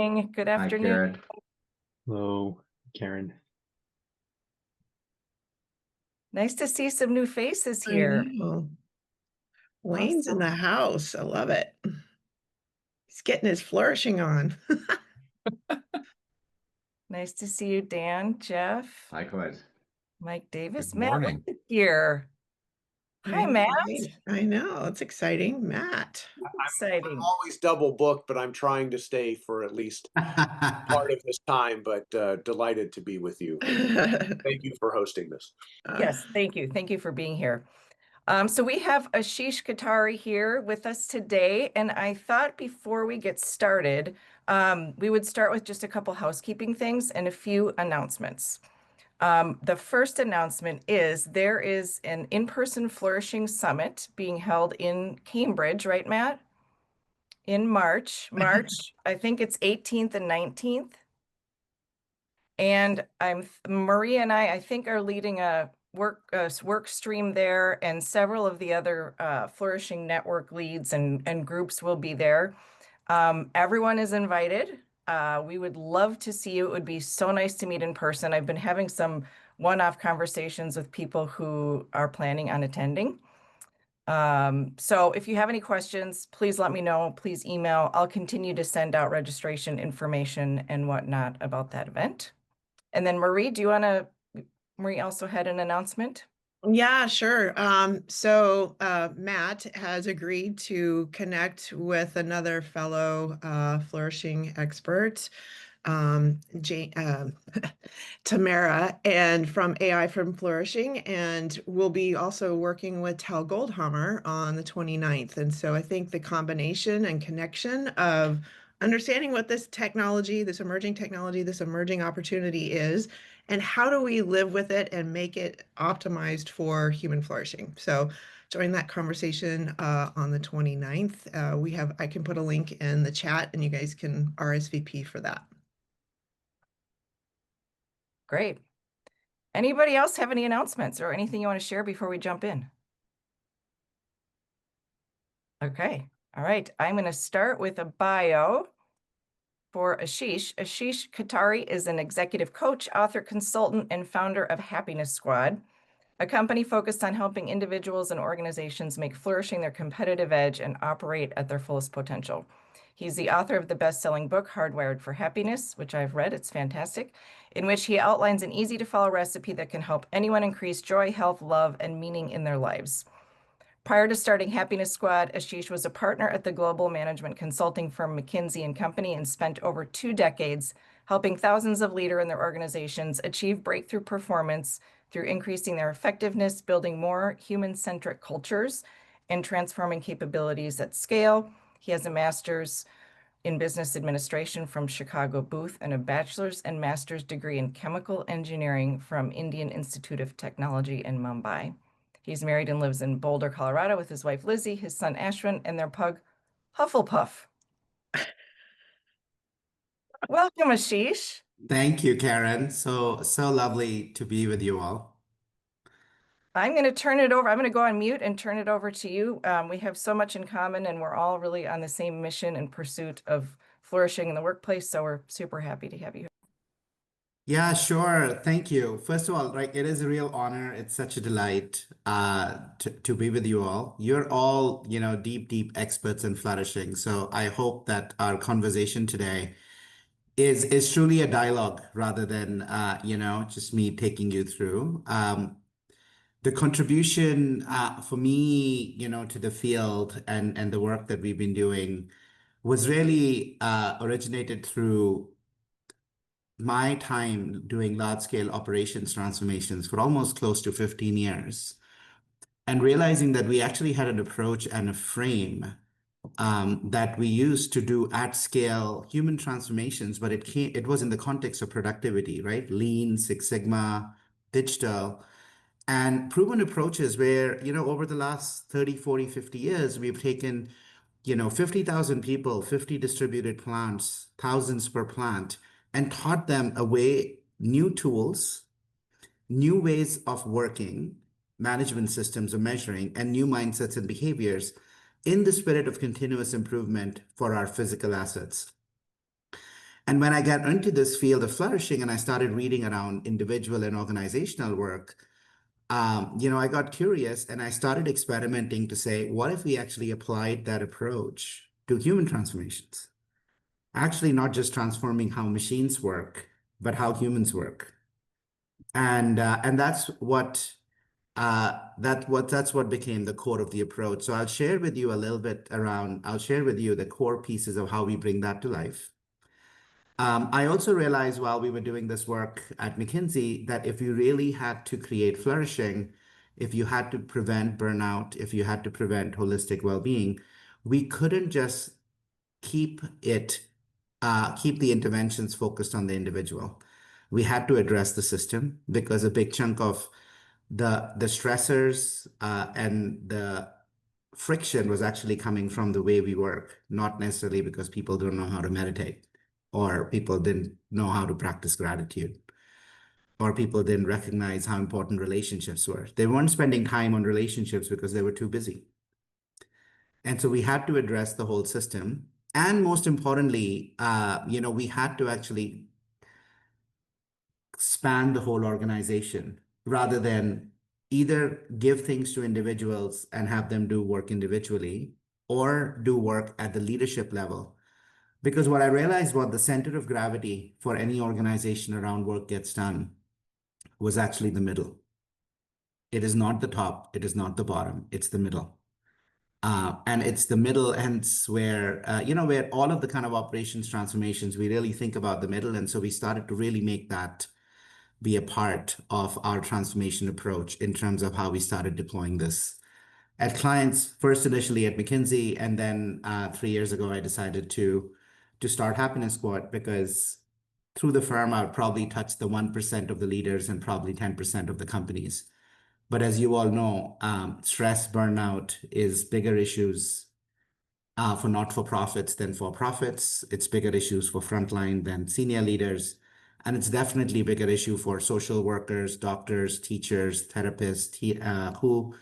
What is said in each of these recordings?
morning. Good Hi, afternoon. Garrett. Hello, Karen. Nice to see some new faces I here. know. Wayne's in the house. I love it. He's getting his flourishing on. Nice to see you, Dan, Jeff, Likewise. Mike Davis. Good Matt morning. Lewis is here. Hi, I know, Matt. right? I know. It's exciting. Matt. Exciting. I'm always double booked, but I'm trying to stay for at least part of this time, but delighted to be with you. Thank you for hosting this. Yes, thank you. Thank you for being here. So we have Ashish Kothari here with us today, and I thought before we get started, we would start with just a couple housekeeping things and a few announcements. The first announcement is there is an in-person Flourishing Summit being held in Cambridge, right, Matt? In March, I think it's 18th and 19th. And Marie and I think are leading a work stream there, and several of the other Flourishing Network leads and groups will be there. Everyone is invited. We would love to see you. It would be so nice to meet in person. I've been having some one-off conversations with people who are planning on attending. So if you have any questions, please let me know. Please email. I'll continue to send out registration information and whatnot about that event. And then Marie, Marie also had an announcement. Yeah, sure. So Matt has agreed to connect with another fellow flourishing expert, Tamara, and from AI from Flourishing, and we'll be also working with Tal Goldhammer on the 29th. And so I think the combination and connection of understanding what this technology, this emerging technology, this emerging opportunity is, and how do we live with it and make it optimized for human flourishing. So join that conversation on the 29th. I can put a link in the chat and you guys can RSVP for that. Great. Anybody else have any announcements or anything you want to share before we jump in? Okay. All right. I'm going to start with a bio for Ashish. Ashish Kothari is an executive coach, author, consultant, and founder of Happiness Squad, a company focused on helping individuals and organizations make flourishing their competitive edge and operate at their fullest potential. He's the author of the best-selling book, Hardwired for Happiness, which I've read. It's fantastic, in which he outlines an easy-to-follow recipe that can help anyone increase joy, health, love, and meaning in their lives. Prior to starting Happiness Squad, Ashish was a partner at the global management consulting firm McKinsey & Company and spent over 2 decades helping thousands of leaders in their organizations achieve breakthrough performance through increasing their effectiveness, building more human-centric cultures, and transforming capabilities at scale. He has a master's in business administration from Chicago Booth and a bachelor's and master's degree in chemical engineering from Indian Institute of Technology in Mumbai. He's married and lives in Boulder, Colorado with his wife, Lizzie, his son, Ashwin, and their pug, Hufflepuff. Welcome, Ashish. Thank you, Karen. So lovely to be with you all. I'm going to turn it over. I'm going to go on mute and turn it over to you. We have so much in common, and we're all really on the same mission and pursuit of flourishing in the workplace. So we're super happy to have you here. Yeah, sure. Thank you. First of all, right, it is a real honor. It's such a delight to be with you all. You're all, deep experts in flourishing. So I hope that our conversation today is truly a dialogue rather than just me taking you through. The contribution for me, to the field and the work that we've been doing was really originated through my time doing large scale operations transformations for almost close to 15 years and realizing that we actually had an approach and a frame that we used to do at scale human transformations, but it was in the context of productivity, right? Lean, Six Sigma, digital, and proven approaches where, over the last 30, 40, 50 years, we've taken 50,000 people, 50 distributed plants, thousands per plant, and taught them a way, new tools, new ways of working, management systems of measuring, and new mindsets and behaviors in the spirit of continuous improvement for our physical assets. And when I got into this field of flourishing and I started reading around individual and organizational work, I got curious and I started experimenting to say, what if we actually applied that approach to human transformations? Actually, not just transforming how machines work, but how humans work. And that's what became the core of the approach. So I'll share with you a little bit around. I'll share with you the core pieces of how we bring that to life. I also realized while we were doing this work at McKinsey that if you really had to create flourishing, if you had to prevent burnout, if you had to prevent holistic well-being, we couldn't just keep the interventions focused on the individual. We had to address the system because a big chunk of the stressors and the friction was actually coming from the way we work, not necessarily because people don't know how to meditate, or people didn't know how to practice gratitude, or people didn't recognize how important relationships were. They weren't spending time on relationships because they were too busy. And so we had to address the whole system. And most importantly, we had to actually span the whole organization rather than either give things to individuals and have them do work individually or do work at the leadership level. Because what I realized was the center of gravity for any organization around work gets done was actually the middle. It is not the top, it is not the bottom, it's the middle. And it's the middle, hence where all of the kind of operations transformations, we really think about the middle. And so we started to really make that be a part of our transformation approach in terms of how we started deploying this at clients, first initially at McKinsey, and then 3 years ago, I decided to start Happiness Squad because through the firm, I would probably touch the 1% of the leaders and probably 10% of the companies. But as you all know, stress, burnout is bigger issues for not-for-profits than for-profits. It's bigger issues for frontline than senior leaders. And it's definitely a bigger issue for social workers, doctors, teachers, therapists who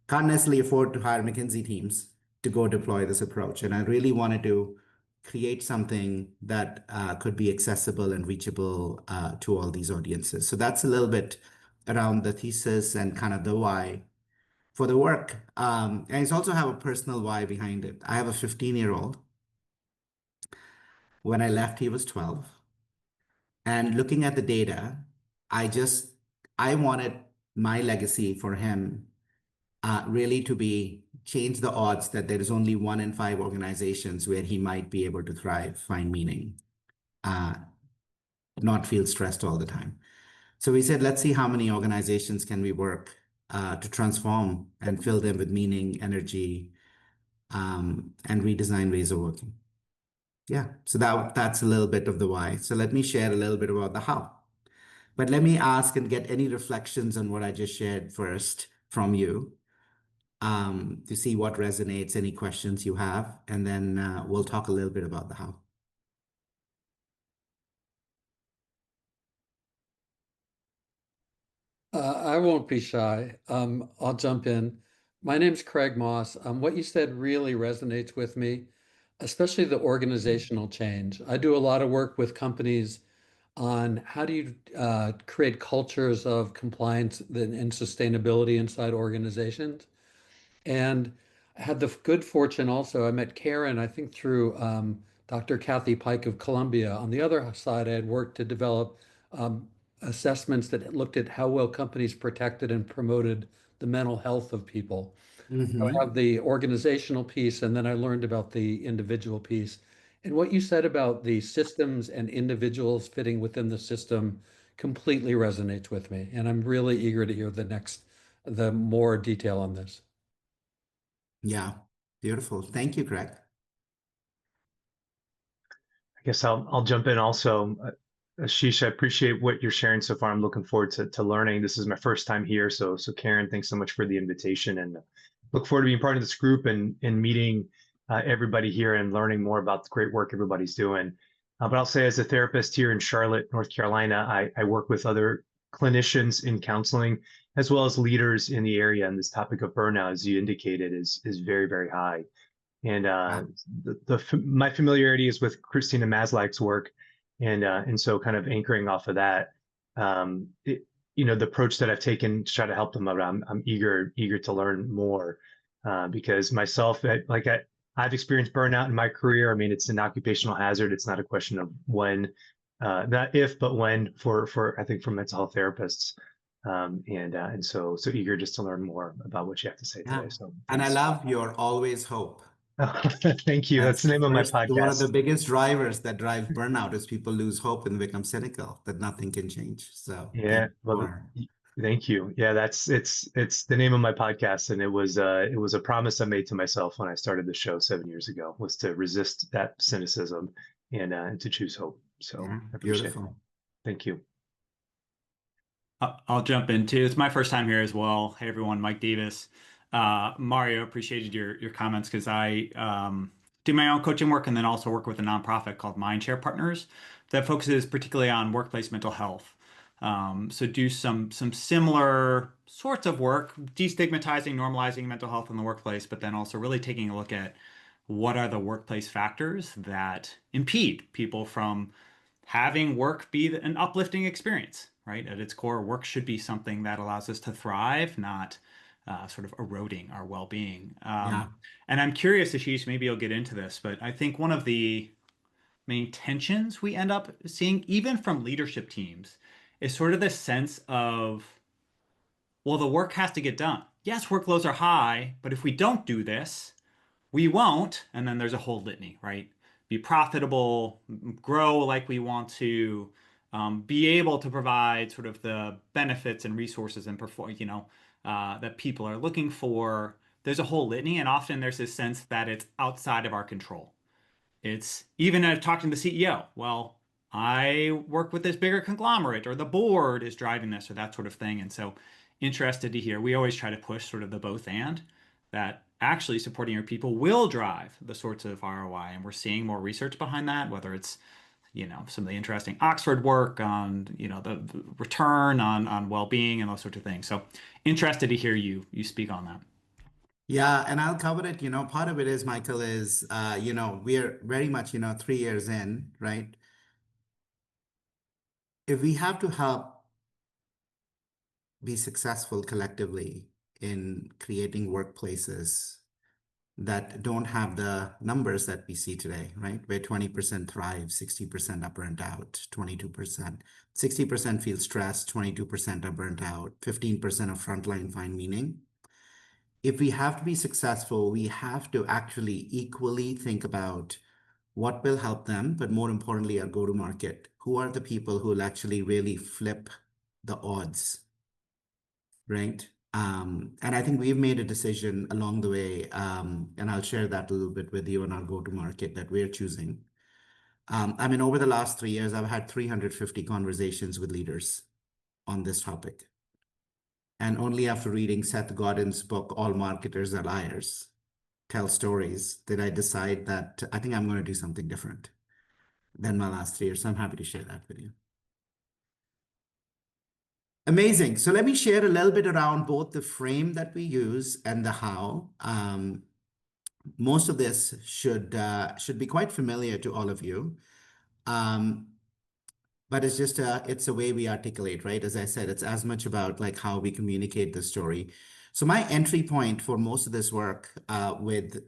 can't necessarily afford to hire McKinsey teams to go deploy this approach. And I really wanted to create something that could be accessible and reachable to all these audiences. So that's a little bit around the thesis and kind of the why for the work. And it's also have a personal why behind it. I have a 15-year-old. When I left, he was 12. And looking at the data, I wanted my legacy for him really to be change the odds that there is only 1 in 5 organizations where he might be able to thrive, find meaning, not feel stressed all the time. So we said, let's see how many organizations can we work to transform and fill them with meaning, energy, and redesign ways of working. Yeah, so that's a little bit of the why. So let me share a little bit about the how. But let me ask and get any reflections on what I just shared first from you to see what resonates, any questions you have, and then we'll talk a little bit about the how. I won't be shy. I'll jump in. My name's Craig Moss. What you said really resonates with me, especially the organizational change. I do a lot of work with companies on how do you create cultures of compliance and sustainability inside organizations. And I had the good fortune also, I met Karen, I think through Dr. Kathy Pike of Columbia. On the other side, I had worked to develop assessments that looked at how well companies protected and promoted the mental health of people. So I have the organizational piece, and then I learned about the individual piece. And what you said about the systems and individuals fitting within the system completely resonates with me. And I'm really eager to hear the more detail on this. Yeah, beautiful. Thank you, Greg. I guess I'll jump in also. Ashish, I appreciate what you're sharing so far. I'm looking forward to learning. This is my first time here. So Karen, thanks so much for the invitation, and look forward to being part of this group and meeting everybody here and learning more about the great work everybody's doing. But I'll say, as a therapist here in Charlotte, North Carolina, I work with other clinicians in counseling, as well as leaders in the area. And this topic of burnout, as you indicated, is very, very high. And my familiarity is with Christina Maslach's work. And so kind of anchoring off of that, the approach that I've taken to try to help them out, I'm eager to learn more, because myself, I've experienced burnout in my career. I mean, it's an occupational hazard. It's not a question of when, not if, but when for I think for mental health therapists. And so eager just to learn more about what you have to say Yeah. today. So And I thanks. love your always hope. Thank you. That's the name of my One of the podcast. biggest drivers that drive burnout is people lose hope and become cynical that nothing can change. So thank Yeah, you well, thank you. Yeah, it's the name of my podcast, and it was a promise I made to myself when I started the show 7 years ago, was to resist that cynicism and to choose hope. So yeah, I appreciate it. beautiful. Thank you. I'll jump in too. It's my first time here as well. Hey everyone, Mike Davis. Mario, appreciated your comments because I do my own coaching work and then also work with a nonprofit called Mindshare Partners that focuses particularly on workplace mental health. So do some similar sorts of work, destigmatizing, normalizing mental health in the workplace, but then also really taking a look at what are the workplace factors that impede people from having work be an uplifting experience, right? At its core, work should be something that allows us to thrive, not sort of eroding our well-being. Yeah. And I'm curious, Ashish, maybe you'll get into this, but I think one of the main tensions we end up seeing, even from leadership teams, is sort of this sense of, well, the work has to get done. Yes, workloads are high, but if we don't do this, we won't. And then there's a whole litany, right? Be profitable, grow like we want to, be able to provide sort of the benefits and resources and perform, that people are looking for. There's a whole litany, and often there's this sense that it's outside of our control. It's even talking to the CEO. Well, I work with this bigger conglomerate, or the board is driving this, or that sort of thing. And so, interested to hear. We always try to push sort of the both and that actually supporting your people will drive the sorts of ROI, and we're seeing more research behind that. Whether it's some of the interesting Oxford work on the return on well-being and those sorts of things. So, interested to hear you speak on that. Yeah, and I'll cover it. Part of it is, Michael, is, we're very much, 3 years in, right? If we have to help be successful collectively in creating workplaces that don't have the numbers that we see today, right? Where 20% thrive, 60% are burnt out, 22%, 60% feel stressed, 22% are burnt out, 15% of frontline find meaning. If we have to be successful, we have to actually equally think about what will help them, but more importantly, our go-to-market. Who are the people who will actually really flip the odds, right? And I think we've made a decision along the way, and I'll share that a little bit with you on our go-to-market that we're choosing. Over the last 3 years, I've had 350 conversations with leaders on this topic. And only after reading Seth Godin's book, All Marketers Are Liars, Tell Stories, did I decide that I think I'm going to do something different than my last 3 years. So I'm happy to share that with you. Amazing. So let me share a little bit around both the frame that we use and the how. Most of this should be quite familiar to all of you. But it's just it's a way we articulate, right? As I said, it's as much about like how we communicate the story. So my entry point for most of this work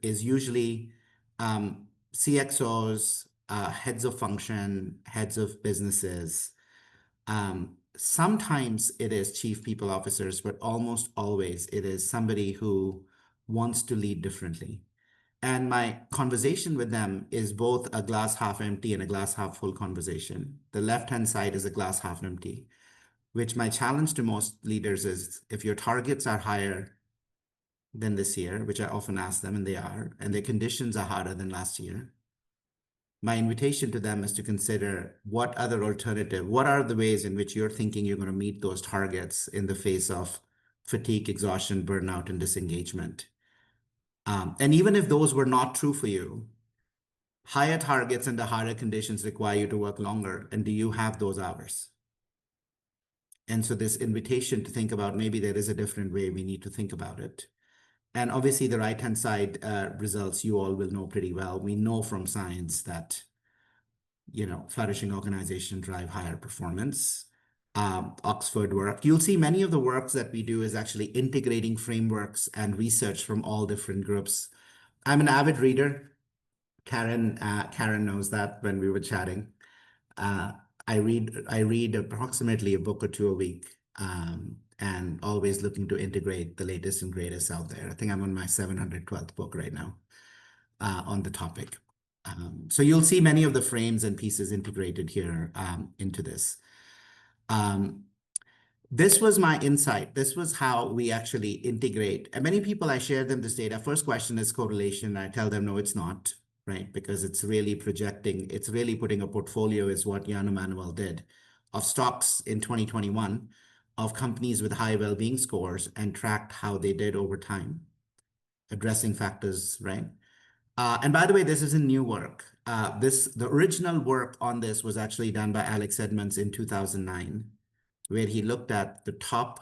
is usually CXOs, heads of function, heads of businesses. Sometimes it is chief people officers, but almost always it is somebody who wants to lead differently. And my conversation with them is both a glass half empty and a glass half full conversation. The left-hand side is a glass half empty, which my challenge to most leaders is if your targets are higher than this year, which I often ask them, and they are, and their conditions are harder than last year, my invitation to them is to consider what are the ways in which you're thinking you're going to meet those targets in the face of fatigue, exhaustion, burnout, and disengagement. And even if those were not true for you, higher targets and the harder conditions require you to work longer. And do you have those hours? And so this invitation to think about maybe there is a different way we need to think about it. And obviously the right-hand side results you all will know pretty well. We know from science that flourishing organization drive higher performance. Oxford work. You'll see many of the works that we do is actually integrating frameworks and research from all different groups. I'm an avid reader. Karen knows that when we were chatting. I read approximately a book or two a week, and always looking to integrate the latest and greatest out there. I think I'm on my 712th book right now on the topic. So you'll see many of the frames and pieces integrated here into this. This was my insight. This was how we actually integrate. And many people, I share them this data. First question is correlation. I tell them, no, it's not, right? Because it's really projecting, it's really putting a portfolio is what Jan Emanuel did of stocks in 2021 of companies with high well-being scores and tracked how they did over time, addressing factors, right? And by the way, this isn't new work. The original work on this was actually done by Alex Edmonds in 2009. Where he looked at the top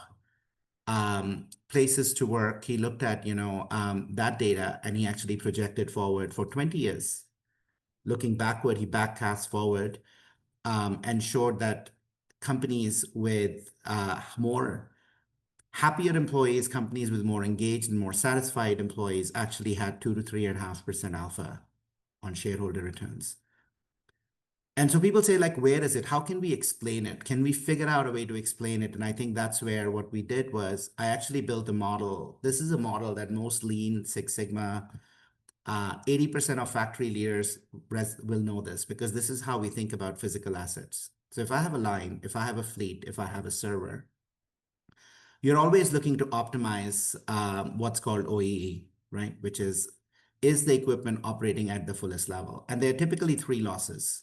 places to work. He looked at, that data, and he actually projected forward for 20 years. Looking backward, he backcast forward and showed that companies with more happier employees, companies with more engaged and more satisfied employees actually had 2 to 3.5% alpha on shareholder returns. And so people say, like, where is it? How can we explain it? Can we figure out a way to explain it? And I think that's where what we did was I actually built a model. This is a model that most Lean, Six Sigma, 80% of factory leaders will know this, because this is how we think about physical assets. So if I have a line, if I have a fleet, if I have a server, you're always looking to optimize what's called OEE, right? Which is the equipment operating at the fullest level? And there are typically 3 losses.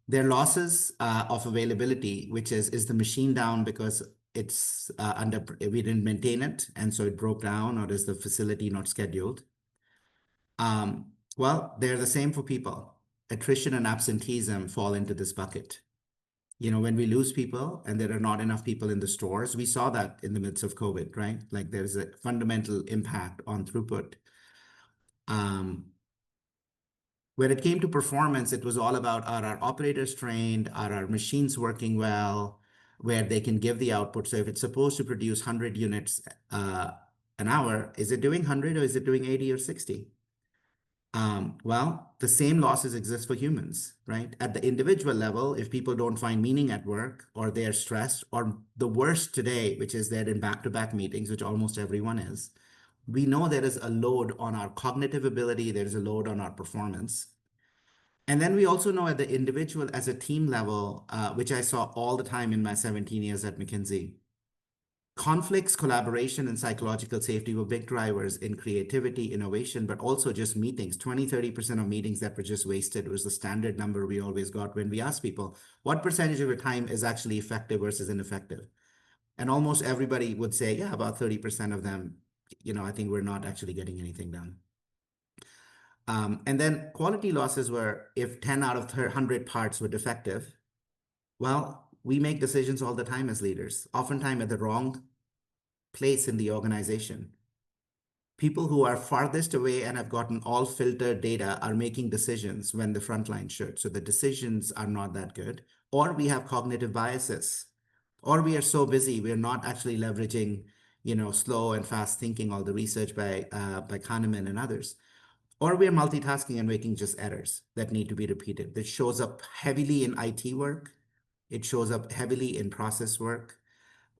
There are losses of availability, which is the machine down because it's we didn't maintain it, and so it broke down, or is the facility not scheduled? Well, they're the same for people. Attrition and absenteeism fall into this bucket. When we lose people and there are not enough people in the stores, we saw that in the midst of COVID, right? Like there's a fundamental impact on throughput. When it came to performance, it was all about, are our operators trained? Are our machines working well, where they can give the output? So if it's supposed to produce 100 units an hour, is it doing 100 or is it doing 80 or 60? Well, the same losses exist for humans, right? At the individual level, if people don't find meaning at work, or they're stressed, or the worst today, which is they're in back-to-back meetings, which almost everyone is, we know there is a load on our cognitive ability, there's a load on our performance. And then we also know at the individual, as a team level, which I saw all the time in my 17 years at McKinsey, conflicts, collaboration, and psychological safety were big drivers in creativity, innovation, but also just meetings. 20-30% of meetings that were just wasted was the standard number we always got when we asked people, what percentage of your time is actually effective versus ineffective? And almost everybody would say, yeah, about 30% of them, I think we're not actually getting anything done. And then quality losses were, if 10 out of 100 parts were defective, well, we make decisions all the time as leaders, oftentimes at the wrong place in the organization. People who are farthest away and have gotten all filtered data are making decisions when the frontline should. So the decisions are not that good, or we have cognitive biases, or we are so busy, we're not actually leveraging, slow and fast thinking, all the research by Kahneman and others. Or we're multitasking and making just errors that need to be repeated. That shows up heavily in IT work. It shows up heavily in process work.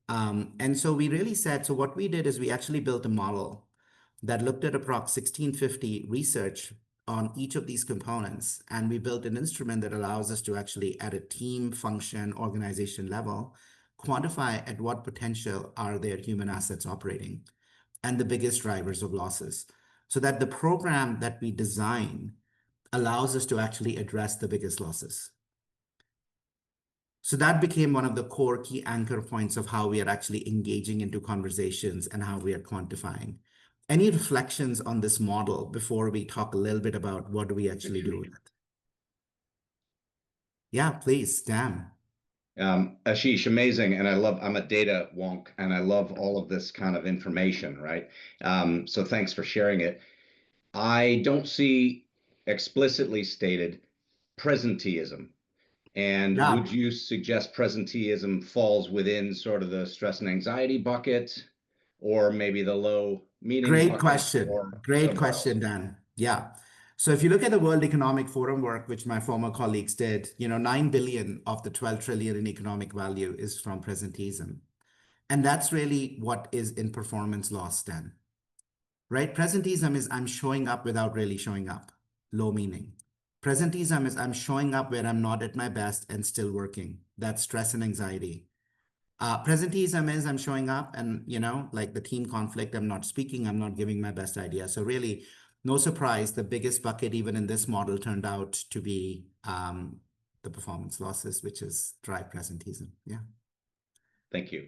And so we really said, so what we did is we actually built a model that looked at approx 1650 research on each of these components. And we built an instrument that allows us to actually, at a team function organization level, quantify at what potential are their human assets operating and the biggest drivers of losses, so that the program that we design allows us to actually address the biggest losses. So that became one of the core key anchor points of how we are actually engaging into conversations and how we are quantifying. Any reflections on this model before we talk a little bit about what do we actually do with it? Yeah, please, Dan. Ashish, amazing. And I'm a data wonk, and I love all of this kind of information, right? So thanks for sharing it. I don't see explicitly stated presenteeism. And Yeah. would you suggest presenteeism falls within sort of the stress and anxiety bucket, or maybe the low meaning Great bucket, question. or Great somewhere else? question, Dan. Yeah. So if you look at the World Economic Forum work, which my former colleagues did, 9 billion of the 12 trillion in economic value is from presenteeism. And that's really what is in performance loss, Dan. Right? Presenteeism is I'm showing up without really showing up. Low meaning. Presenteeism is I'm showing up where I'm not at my best and still working. That's stress and anxiety. Presenteeism is I'm showing up and, like the team conflict, I'm not speaking, I'm not giving my best idea. So really, no surprise, the biggest bucket even in this model turned out to be the performance losses, which is dry presenteeism. Yeah. Thank you.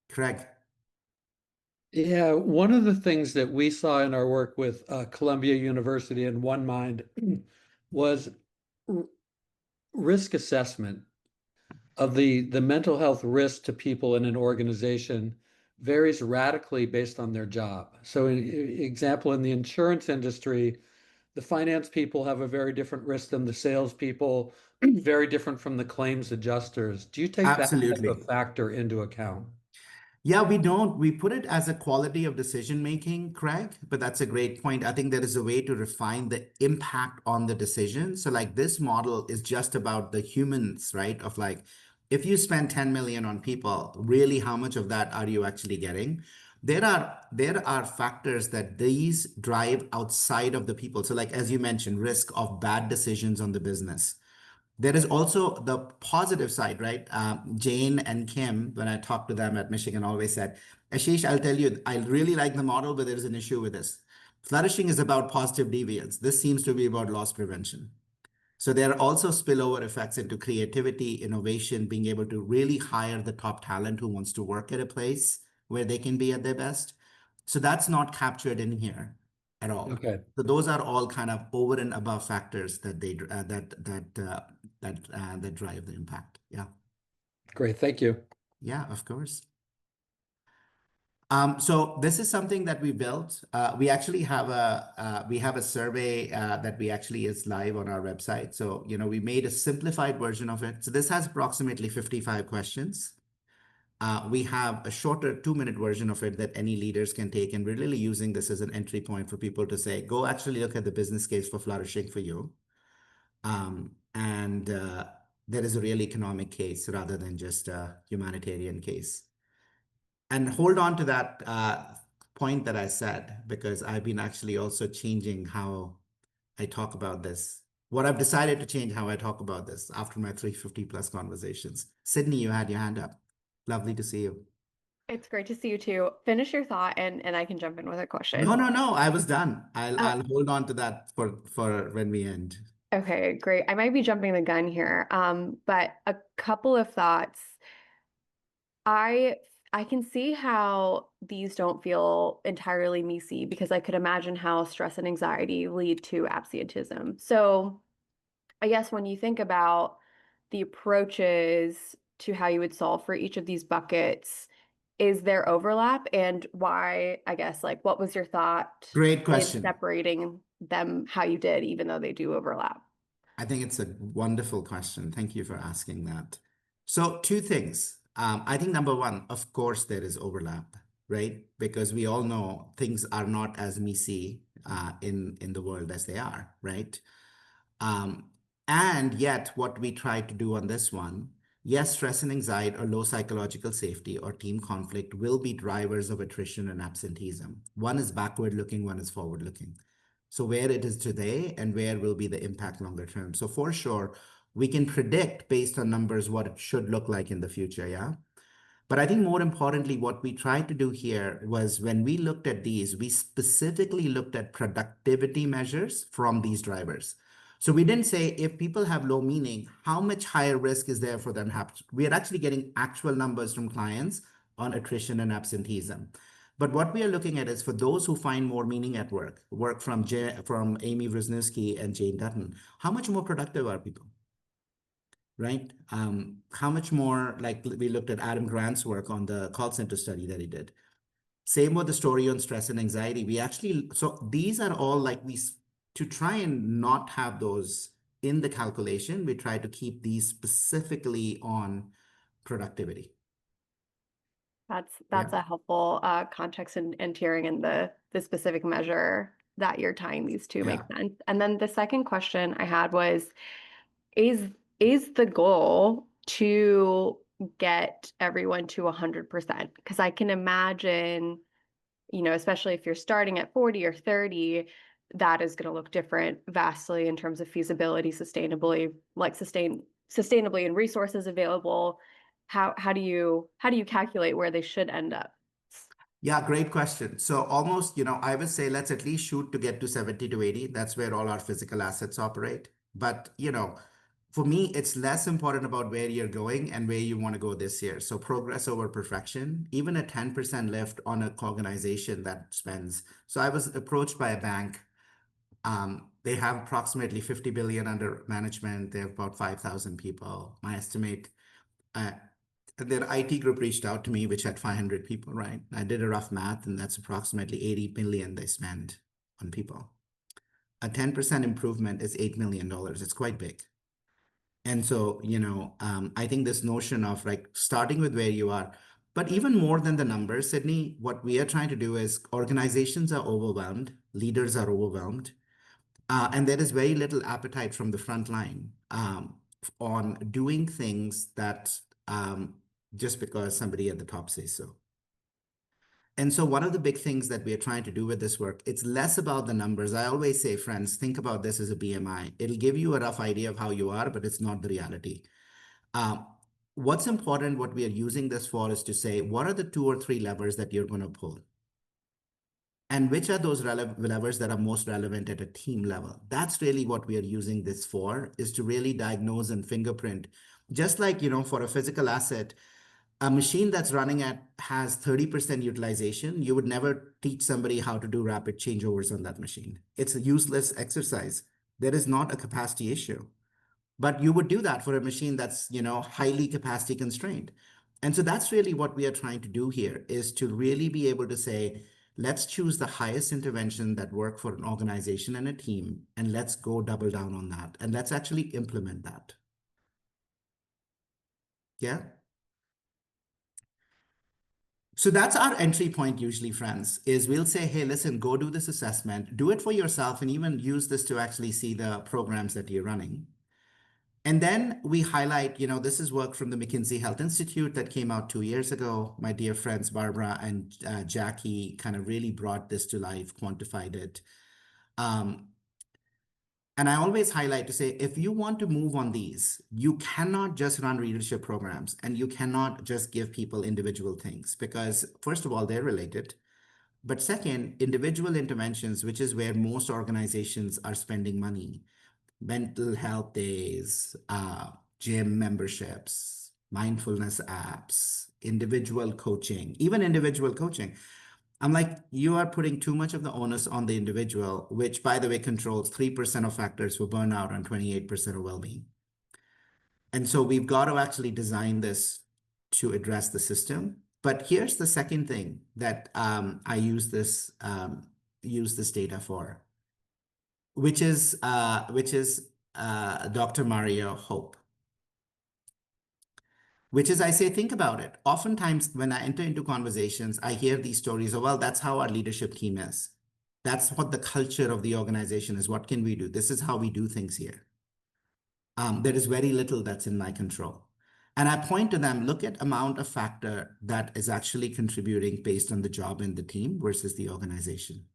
Craig. Yeah, one of the things that we saw in our work with Columbia University and OneMind was risk assessment of the mental health risk to people in an organization varies radically based on their job. So example, in the insurance industry, the finance people have a very different risk than the salespeople, very different from the claims adjusters. Do you take that type Absolutely. of factor into account? Yeah, we don't. We put it as a quality of decision making, Craig, but that's a great point. I think there is a way to refine the impact on the decision. So like this model is just about the humans, right? Of like, if you spend 10 million on people, really how much of that are you actually getting? There are factors that these drive outside of the people. So like as you mentioned, risk of bad decisions on the business. There is also the positive side, right? Jane and Kim, when I talked to them at Michigan, always said, Ashish, I'll tell you, I really like the model, but there's an issue with this. Flourishing is about positive deviance. This seems to be about loss prevention. So there are also spillover effects into creativity, innovation, being able to really hire the top talent who wants to work at a place where they can be at their best. So that's not captured in here at all. Okay. So those are all kind of over and above factors that they that drive the impact. Yeah. Great. Thank you. Yeah, of course. So this is something that we built. We actually have a survey that we actually is live on our website. So we made a simplified version of it. So this has approximately 55 questions. We have a shorter 2-minute version of it that any leaders can take, and we're really using this as an entry point for people to say, go actually look at the business case for Flourishing for you. And there is a real economic case rather than just a humanitarian case. And hold on to that point that I said, because I've been actually also changing how I talk about this. What I've decided to change how I talk about this after my 350 plus conversations. Sydney, you had your hand up. Lovely to see you. It's great to see you too. Finish your thought and I can jump in with a question. No, I was done. I'll hold on to that for when we end. Okay, great. I might be jumping the gun here. But a couple of thoughts. I can see how these don't feel entirely me-see because I could imagine how stress and anxiety lead to absenteeism. So I guess when you think about the approaches to how you would solve for each of these buckets, is there overlap, and why, I guess, like what was your thought Great in question. separating them how you did, even though they do overlap? I think it's a wonderful question. Thank you for asking that. So two things. I think number one, of course, there is overlap, right? Because we all know things are not as messy in the world as they are, right? And yet what we try to do on this one, yes, stress and anxiety or low psychological safety or team conflict will be drivers of attrition and absenteeism. One is backward looking, one is forward looking. So where it is today and where will be the impact longer term. So for sure, we can predict based on numbers what it should look like in the future, yeah? But I think more importantly, what we tried to do here was when we looked at these, we specifically looked at productivity measures from these drivers. So we didn't say if people have low meaning, how much higher risk is there for them? We are actually getting actual numbers from clients on attrition and absenteeism. But what we are looking at is for those who find more meaning at work from Amy Wrzesniewski and Jane Dutton, how much more productive are people? Right? How much more, like we looked at Adam Grant's work on the call center study that he did. Same with the story on stress and anxiety. So these are all like to try and not have those in the calculation, we try to keep these specifically on productivity. That's a helpful context and tiering in the specific measure that you're tying these two makes sense. And then the second question I had was, is the goal to get everyone to 100%? Because I can imagine, especially if you're starting at 40 or 30, that is going to look different vastly in terms of feasibility, sustainably and resources available. How do you calculate where they should end up? Yeah, great question. So almost, I would say let's at least shoot to get to 70 to 80. That's where all our physical assets operate. But, for me, it's less important about where you're going and where you want to go this year. So progress over perfection, even a 10% lift on an organization that spends. So I was approached by a bank. They have approximately 50 billion under management. They have about 5,000 people. My estimate, their IT group reached out to me, which had 500 people, right? I did a rough math, and that's approximately 80 billion they spend on people. A 10% improvement is $8 million. It's quite big. And so, I think this notion of like starting with where you are, but even more than the numbers, Sydney, what we are trying to do is organizations are overwhelmed, leaders are overwhelmed, and there is very little appetite from the front line on doing things that just because somebody at the top says so. And so one of the big things that we are trying to do with this work, it's less about the numbers. I always say, friends, think about this as a BMI. It'll give you a rough idea of how you are, but it's not the reality. What's important, what we are using this for, is to say, what are the 2 or 3 levers that you're going to pull? And which are those levers that are most relevant at a team level? That's really what we are using this for, is to really diagnose and fingerprint. Just like, for a physical asset, a machine that's running has 30% utilization. You would never teach somebody how to do rapid changeovers on that machine. It's a useless exercise. There is not a capacity issue. But you would do that for a machine that's, highly capacity constrained. And so that's really what we are trying to do here, is to really be able to say, let's choose the highest intervention that work for an organization and a team, and let's go double down on that. And let's actually implement that. Yeah. So that's our entry point usually, friends, is we'll say, hey, listen, go do this assessment, do it for yourself, and even use this to actually see the programs that you're running. And then we highlight, this is work from the McKinsey Health Institute that came out 2 years ago. My dear friends, Barbara and Jackie, kind of really brought this to life, quantified it. And I always highlight to say, if you want to move on these, you cannot just run leadership programs, and you cannot just give people individual things, because first of all, they're related. But second, individual interventions, which is where most organizations are spending money, mental health days, gym memberships, mindfulness apps, individual coaching, even individual coaching. I'm like, you are putting too much of the onus on the individual, which, by the way, controls 3% of factors for burnout and 28% of well-being. And so we've got to actually design this to address the system. But here's the second thing that I use this data for, which is Dr. Mario Hope. Which is, I say, think about it. Oftentimes, when I enter into conversations, I hear these stories of, well, that's how our leadership team is. That's what the culture of the organization is. What can we do? This is how we do things here. There is very little that's in my control. And I point to them, look at amount of factor that is actually contributing based on the job in the team versus the organization.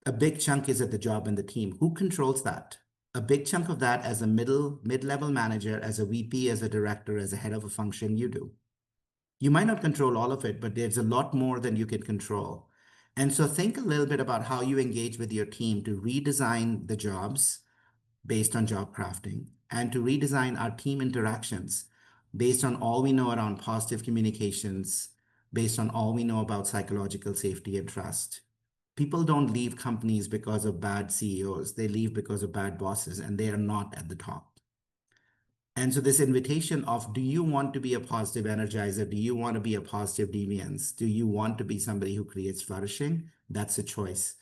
A big chunk is at the job in the team. Who controls that? A big chunk of that as a mid-level manager, as a VP, as a director, as a head of a function, you do. You might not control all of it, but there's a lot more than you can control. And so think a little bit about how you engage with your team to redesign the jobs based on job crafting, and to redesign our team interactions based on all we know around positive communications, based on all we know about psychological safety and trust. People don't leave companies because of bad CEOs. They leave because of bad bosses, and they are not at the top. And so this invitation of, do you want to be a positive energizer? Do you want to be a positive deviance? Do you want to be somebody who creates flourishing? That's a choice.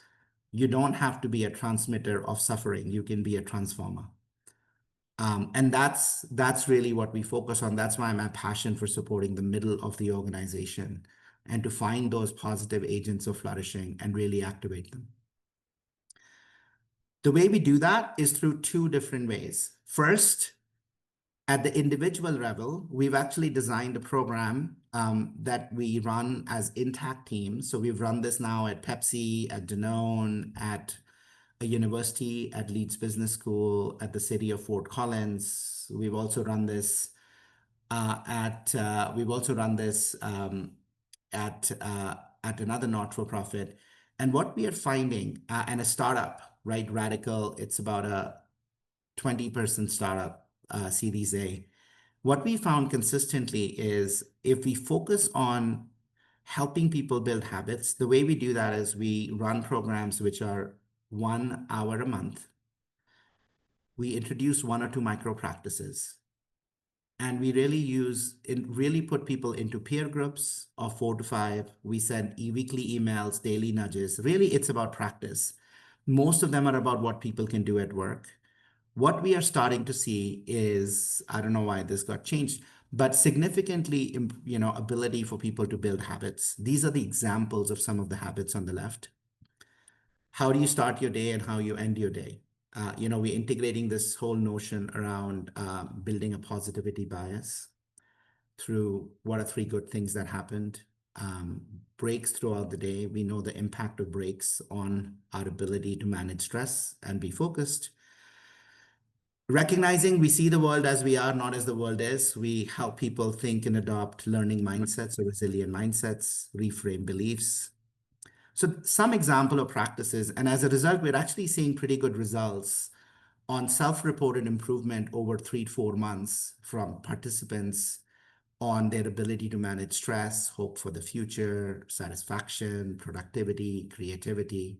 You don't have to be a transmitter of suffering. You can be a transformer. And that's really what we focus on. That's why my passion for supporting the middle of the organization and to find those positive agents of flourishing and really activate them. The way we do that is through two different ways. First, at the individual level, we've actually designed a program that we run as intact teams. So we've run this now at Pepsi, at Danone, at a university, at Leeds Business School, at the city of Fort Collins. We've also run this at another not-for-profit. And what we are finding, and a startup, right, Radical, it's about a 20-person startup, Series A. What we found consistently is if we focus on helping people build habits, the way we do that is we run programs which are 1 hour a month. We introduce 1 or 2 micro practices. And we really put people into peer groups of 4 to 5. We send weekly emails, daily nudges. Really, it's about practice. Most of them are about what people can do at work. What we are starting to see is, I don't know why this got changed, but significantly, ability for people to build habits. These are the examples of some of the habits on the left. How do you start your day and how you end your day? We're integrating this whole notion around building a positivity bias through what are 3 good things that happened. Breaks throughout the day. We know the impact of breaks on our ability to manage stress and be focused. Recognizing we see the world as we are, not as the world is. We help people think and adopt learning mindsets or resilient mindsets, reframe beliefs. So some example of practices, and as a result, we're actually seeing pretty good results on self-reported improvement over 3 to 4 months from participants on their ability to manage stress, hope for the future, satisfaction, productivity, creativity.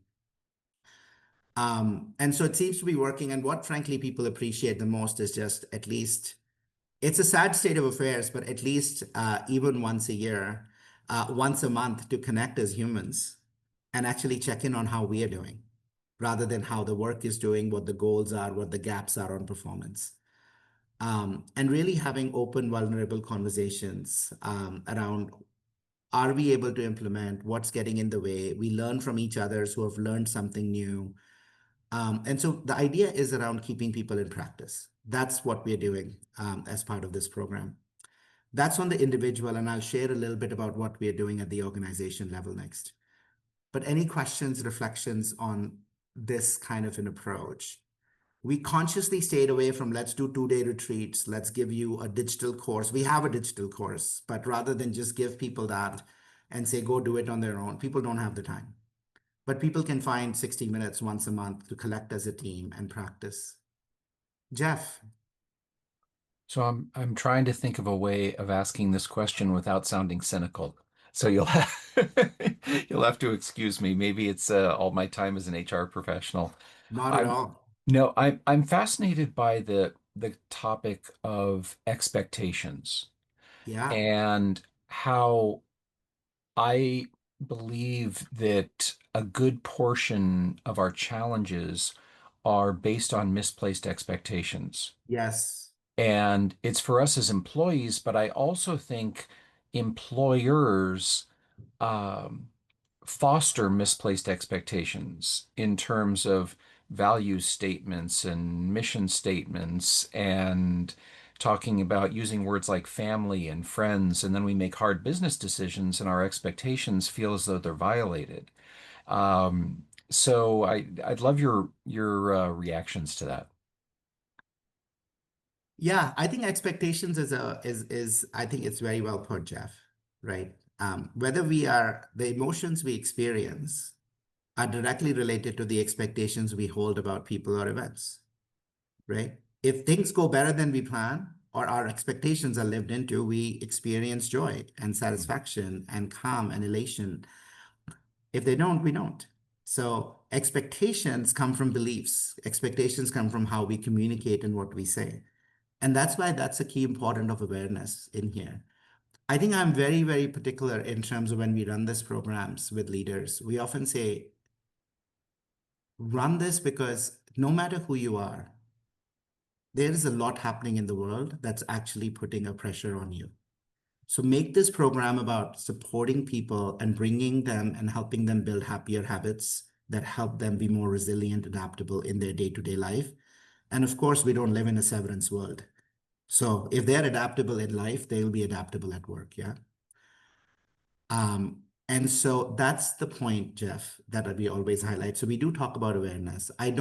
And so it seems to be working. And what frankly people appreciate the most is just at least, it's a sad state of affairs, but at least even once a year, once a month to connect as humans and actually check in on how we are doing, rather than how the work is doing, what the goals are, what the gaps are on performance. And really having open, vulnerable conversations around, are we able to implement, what's getting in the way? We learn from each other who have learned something new. And so the idea is around keeping people in practice. That's what we're doing as part of this program. That's on the individual, and I'll share a little bit about what we're doing at the organization level next. But any questions, reflections on this kind of an approach? We consciously stayed away from let's do 2-day retreats, let's give you a digital course. We have a digital course, but rather than just give people that and say, go do it on their own, people don't have the time. But people can find 60 minutes once a month to collect as a team and practice. Jeff. So I'm trying to think of a way of asking this question without sounding cynical. So you'll have to excuse me. Maybe it's all my time as an HR professional. Not at all. No, I'm fascinated by the topic of expectations. Yeah. And how I believe that a good portion of our challenges are based on misplaced expectations. Yes. And it's for us as employees, but I also think employers foster misplaced expectations in terms of value statements and mission statements, and talking about using words like family and friends, and then we make hard business decisions and our expectations feel as though they're violated. So I'd love your reactions to that. Yeah, I think expectations is I think it's very well put, Jeff, right? Whether the emotions we experience are directly related to the expectations we hold about people or events, right? If things go better than we plan or our expectations are lived into, we experience joy and satisfaction and calm and elation. If they don't, we don't. So expectations come from beliefs. Expectations come from how we communicate and what we say. And that's why that's a key important of awareness in here. I think I'm very, very particular in terms of when we run these programs with leaders. We often say, run this because no matter who you are, there is a lot happening in the world that's actually putting a pressure on you. So make this program about supporting people and bringing them and helping them build happier habits that help them be more resilient, adaptable in their day-to-day life. And of course, we don't live in a severance world. So if they're adaptable in life, they'll be adaptable at work, yeah? And so that's the point, Jeff, that we always highlight. So we do talk about awareness. I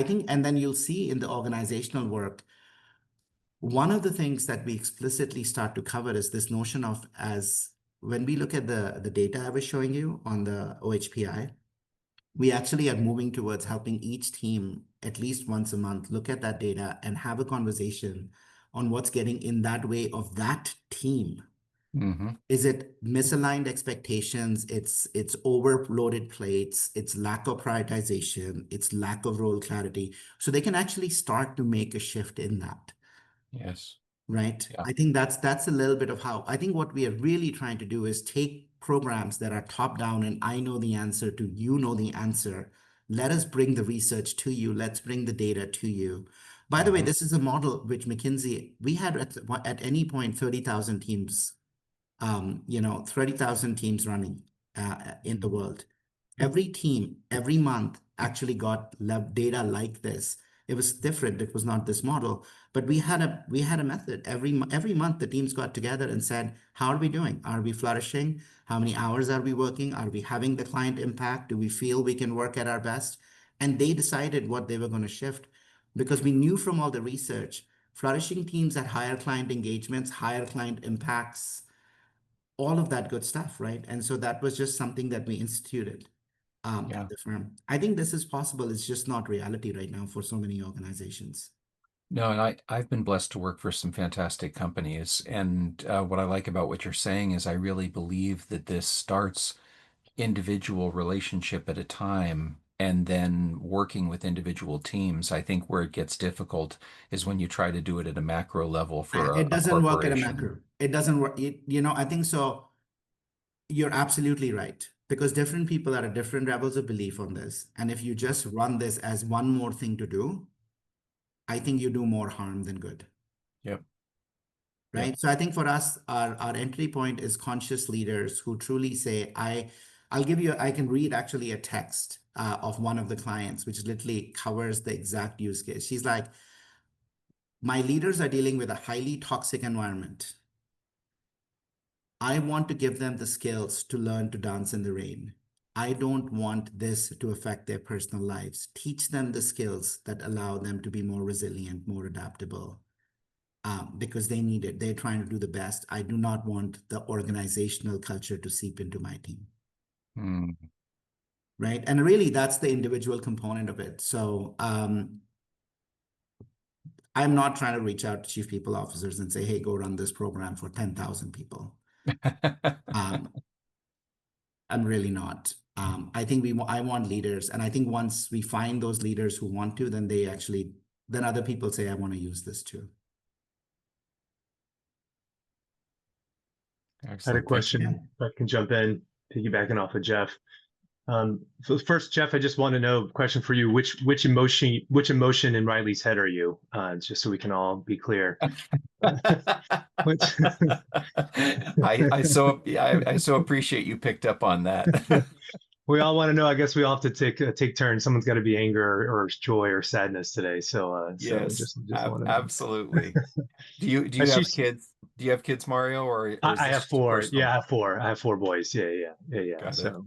think, and then you'll see in the organizational work, one of the things that we explicitly start to cover is this notion of, as when we look at the data I was showing you on the OHPI, we actually are moving towards helping each team at least once a month look at that data and have a conversation on what's getting in that way of that team. Mm-hmm. Is it misaligned expectations? It's overloaded plates, it's lack of prioritization, it's lack of role clarity. So they can actually start to make a shift in that. Yes. Right. Yeah. I think that's a little bit of how I think what we are really trying to do is take programs that are top down and I know the answer to you know the answer. Let us bring the research to you. Let's bring the data to you. By the way, this is a model which McKinsey, we had at any point 30,000 teams, 30,000 teams running in the world. Every team, every month actually got data like this. It was different. It was not this model, but we had a method. Every month, the teams got together and said, "How are we doing? Are we flourishing? How many hours are we working? Are we having the client impact? Do we feel we can work at our best?" And they decided what they were going to shift, because we knew from all the research, flourishing teams had higher client engagements, higher client impacts, all of that good stuff, right? And so that was just something that we instituted. At the firm. I think this is possible. It's just not reality right now for so many organizations. No, and I've been blessed to work for some fantastic companies. And what I like about what you're saying is I really believe that this starts individual relationship at a time and then working with individual teams. I think where it gets difficult is when you try to do it at a macro level for It a doesn't work at a corporation. macro. It doesn't work. I think so. You're absolutely right, because different people are at different levels of belief on this. And if you just run this as one more thing to do, I think you do more harm than good. Yep. Right. Yep. So I think for us, our entry point is conscious leaders who truly say, I can read actually a text of one of the clients, which literally covers the exact use case. She's like, my leaders are dealing with a highly toxic environment. I want to give them the skills to learn to dance in the rain. I don't want this to affect their personal lives. Teach them the skills that allow them to be more resilient, more adaptable, because they need it. They're trying to do the best. I do not want the organizational culture to seep into my team. Right. And really, that's the individual component of it. So I'm not trying to reach out to chief people officers and say, hey, go run this program for 10,000 people. I'm really not. I think I want leaders. And I think once we find those leaders who want to, then then other people say, I want to use this too. Excellent. I had a question. If I can jump in, piggybacking off of Jeff. So first, Jeff, I just want to know, question for you, which emotion in Riley's head are you? Just so we can all be clear. I so appreciate you picked up on that. We all want to know. I guess we all have to take turns. Someone's got to be anger or joy or sadness today. So yes, so just want to absolutely. Do you have kids? Do you have kids, Mario? Or I have four. Personal? Yeah, I have four boys. Yeah. Got so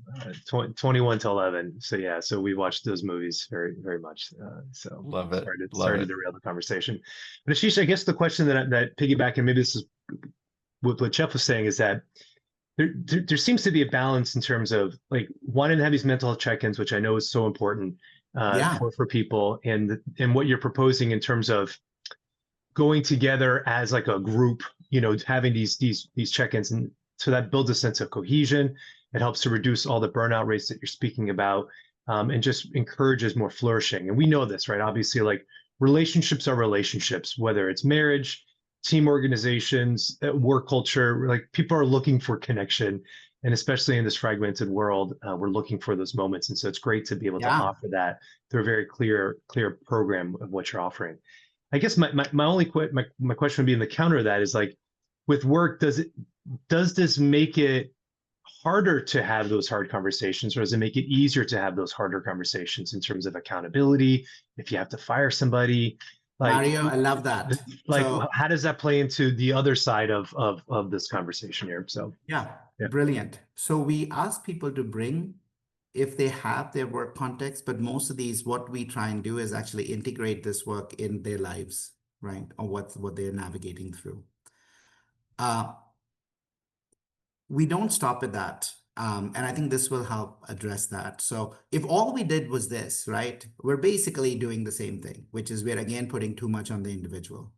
21 to 11. So yeah, so we watched those movies very, very much. So love it. Started to derail the conversation. But Ashish, I guess the question that piggyback, and maybe this is what Jeff was saying, is that there seems to be a balance in terms of like wanting to have these mental health check-ins, which I know is so important for people, and what you're proposing in terms of going together as like a group, having these check-ins, and so that builds a sense of cohesion. It helps to reduce all the burnout rates that you're speaking about, and just encourages more flourishing. And we know this, right? Obviously, like relationships are relationships, whether it's marriage, team organizations, work culture, like people are looking for connection. And especially in this fragmented world, we're looking for those moments. And so it's great to be able to Yeah. offer that through a very clear program of what you're offering. I guess my question would be in the counter of that is like, with work, does this make it harder to have those hard conversations, or does it make it easier to have those harder conversations in terms of accountability? If you have to fire somebody, like Mario, I love that. like So, how does that play into the other side of this conversation here? So yeah, yeah. brilliant. So we ask people to bring, if they have their work context, but most of these, what we try and do is actually integrate this work in their lives, right? Or what they're navigating through. We don't stop at that. And I think this will help address that. So if all we did was this, right, we're basically doing the same thing, which is we're again putting too much on the individual.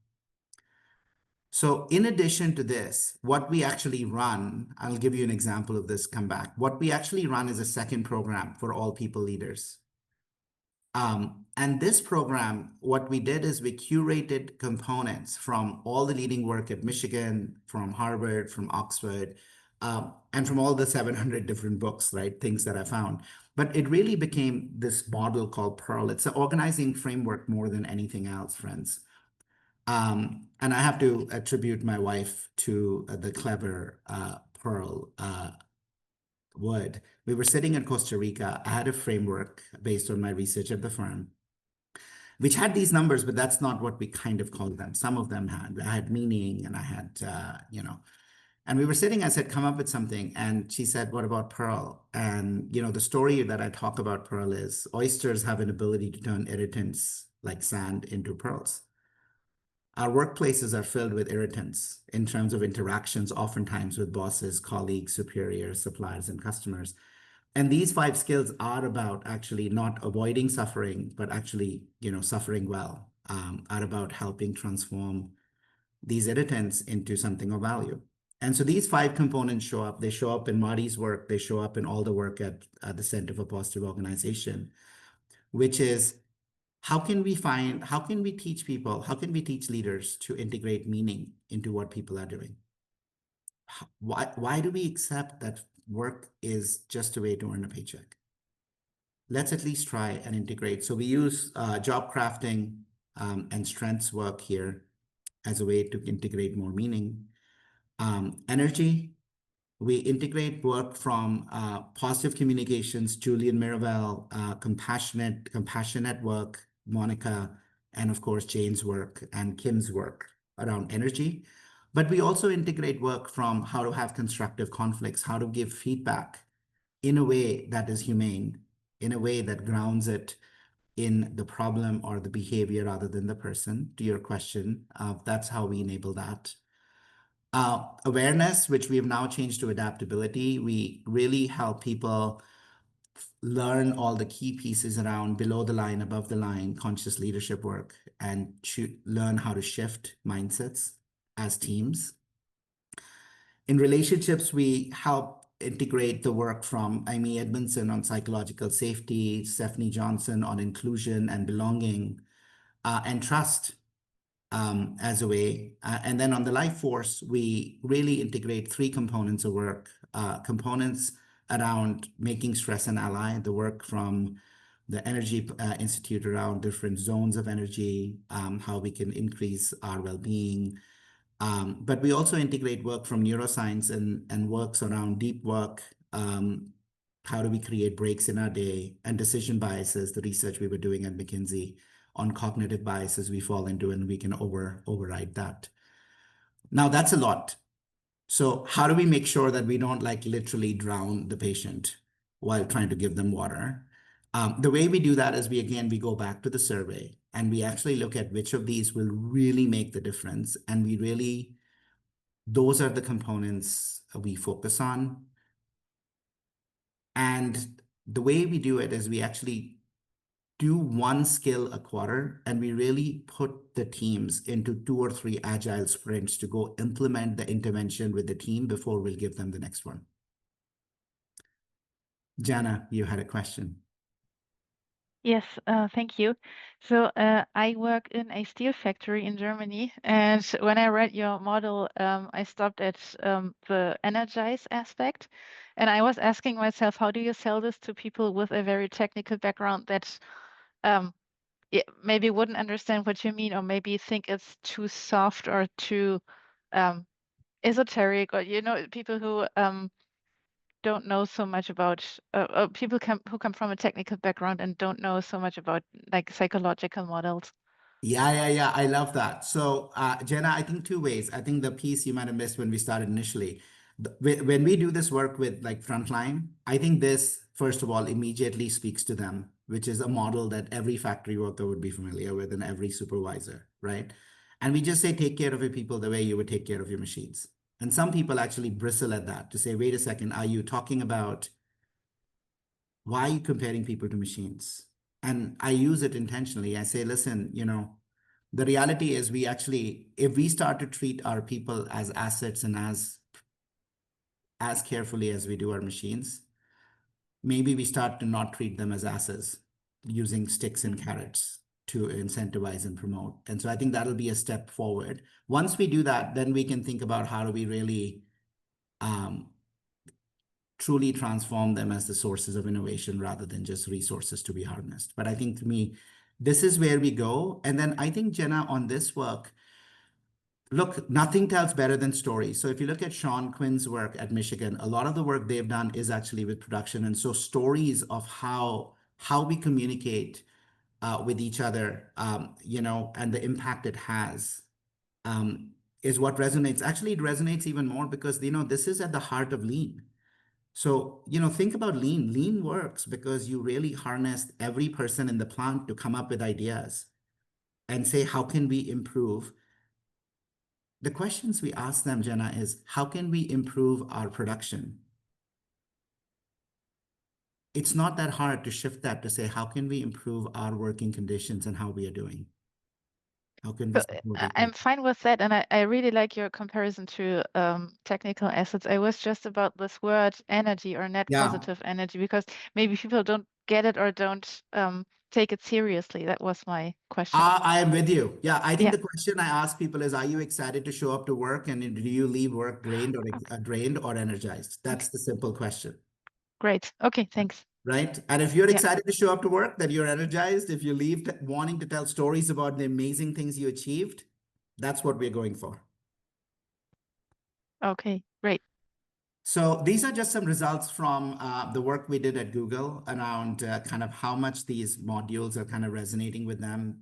So in addition to this, what we actually run, I'll give you an example of this comeback. What we actually run is a second program for all people leaders. And this program, what we did is we curated components from all the leading work at Michigan, from Harvard, from Oxford, and from all the 700 different books, right? Things that I found. But it really became this model called Pearl. It's an organizing framework more than anything else, friends. And I have to attribute my wife to the clever Pearl would. We were sitting in Costa Rica. I had a framework based on my research at the firm, which had these numbers, but that's not what we kind of called them. Some of them I had meaning, and I had, and we were sitting, I said, come up with something. And she said, what about Pearl? And, the story that I talk about Pearl is oysters have an ability to turn irritants like sand into pearls. Our workplaces are filled with irritants in terms of interactions, oftentimes with bosses, colleagues, superiors, suppliers, and customers. And these 5 skills are about actually not avoiding suffering, but actually, suffering well, are about helping transform these irritants into something of value. And so these 5 components show up. They show up in Marty's work. They show up in all the work at the Center for Positive Organization, which is how can we teach people, how can we teach leaders to integrate meaning into what people are doing? Why do we accept that work is just a way to earn a paycheck? Let's at least try and integrate. So we use job crafting and strengths work here as a way to integrate more meaning. Energy, we integrate work from positive communications, Julian Miravel, compassionate work, Monica, and of course, Jane's work and Kim's work around energy. But we also integrate work from how to have constructive conflicts, how to give feedback in a way that is humane, in a way that grounds it in the problem or the behavior rather than the person. To your question, that's how we enable that. Awareness, which we have now changed to adaptability. We really help people learn all the key pieces around below the line, above the line, conscious leadership work, and learn how to shift mindsets as teams. In relationships, we help integrate the work from Amy Edmondson on psychological safety, Stephanie Johnson on inclusion and belonging, and trust as a way. And then on the life force, we really integrate 3 components of work, components around making stress an ally, the work from the Energy Institute around different zones of energy, how we can increase our well-being. But we also integrate work from neuroscience and works around deep work. How do we create breaks in our day, and decision biases, the research we were doing at McKinsey on cognitive biases we fall into, and we can override that. Now that's a lot. So how do we make sure that we don't literally drown the patient while trying to give them water? The way we do that is we go back to the survey and we actually look at which of these will really make the difference. And those are the components we focus on. And the way we do it is we actually do 1 skill a quarter, and we really put the teams into 2 or 3 agile sprints to go implement the intervention with the team before we'll give them the next one. Jana, you had a question. Yes, thank you. So I work in a steel factory in Germany, and when I read your model, I stopped at the energize aspect, and I was asking myself, how do you sell this to people with a very technical background that um, maybe wouldn't understand what you mean, or maybe think it's too soft or too um, esoteric, or people who don't know so much about people who come from a technical background and don't know so much about like psychological models. Yeah. I love that. So, Jenna, I think two ways. I think the piece you might have missed when we started initially, when we do this work with like frontline, I think this, first of all, immediately speaks to them, which is a model that every factory worker would be familiar with and every supervisor, right? And we just say, take care of your people the way you would take care of your machines. And some people actually bristle at that to say, wait a second, are you talking about why are you comparing people to machines? And I use it intentionally. I say, listen, the reality is we actually, if we start to treat our people as assets and as carefully as we do our machines, maybe we start to not treat them as assets using sticks and carrots to incentivize and promote. And so I think that'll be a step forward. Once we do that, then we can think about how do we really truly transform them as the sources of innovation rather than just resources to be harnessed. But I think to me, this is where we go. And then I think, Jenna, on this work, look, nothing tells better than stories. So if you look at Sean Quinn's work at Michigan, a lot of the work they've done is actually with production. And so stories of how we communicate with each other, and the impact it has is what resonates. Actually, it resonates even more because, this is at the heart of lean. So, think about lean. Lean works because you really harnessed every person in the plant to come up with ideas and say, how can we improve? The questions we ask them, Jenna, is how can we improve our production? It's not that hard to shift that to say, how can we improve our working conditions and how we are doing? How can we support each I'm other? fine with that, and I really like your comparison to technical assets. I was just about this word energy or net Yeah. positive energy because maybe people don't get it or don't take it seriously. That was my question. I am with you. Yeah, I think Yeah. the question I ask people is, are you excited to show up to work, and do you leave work drained or energized? That's the simple question. Great. Okay, thanks. Right? And if you're Yeah. excited to show up to work, that you're energized, if you leave wanting to tell stories about the amazing things you achieved, that's what we're going for. Okay, great. So these are just some results from the work we did at Google around kind of how much these modules are kind of resonating with them.